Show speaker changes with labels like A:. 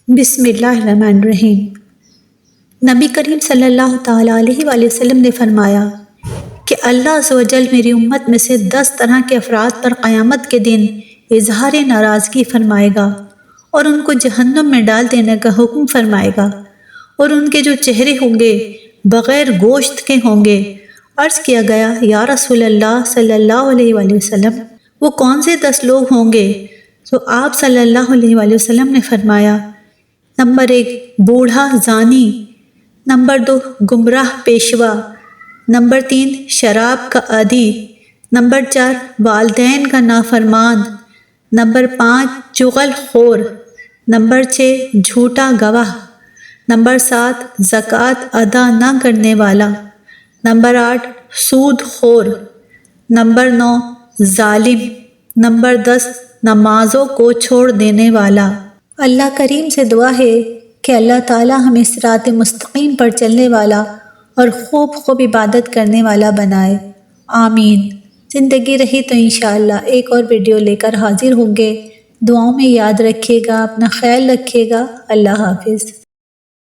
A: بسم اللہ الرحمن الرحیم۔ نبی کریم صلی اللہ تعالیٰ علیہ وآلہ وسلم نے فرمایا کہ اللہ عز و جل میری امت میں سے 10 طرح کے افراد پر قیامت کے دن اظہار ناراضگی فرمائے گا اور ان کو جہنم میں ڈال دینے کا حکم فرمائے گا، اور ان کے جو چہرے ہوں گے بغیر گوشت کے ہوں گے۔ عرض کیا گیا یا رسول اللہ صلی اللہ علیہ وآلہ وسلم، وہ کون سے 10 لوگ ہوں گے؟ تو آپ صلی اللہ علیہ وآلہ وسلم نے فرمایا، نمبر 1 بوڑھا زانی، نمبر 2 گمراہ پیشوا، نمبر 3 شراب کا عادی، نمبر 4 والدین کا نافرمان، نمبر 5 چغل خور، نمبر 6 جھوٹا گواہ، نمبر 7 زکوٰۃ ادا نہ کرنے والا، نمبر 8 سود خور، نمبر 9 ظالم، نمبر 10 نمازوں کو چھوڑ دینے والا۔ اللہ کریم سے دعا ہے کہ اللہ تعالی ہمیں صراط مستقیم پر چلنے والا اور خوب خوب عبادت کرنے والا بنائے، آمین۔ زندگی رہی تو انشاءاللہ ایک اور ویڈیو لے کر حاضر ہوں گے۔ دعاؤں میں یاد رکھیے گا، اپنا خیال رکھیے گا۔ اللہ حافظ۔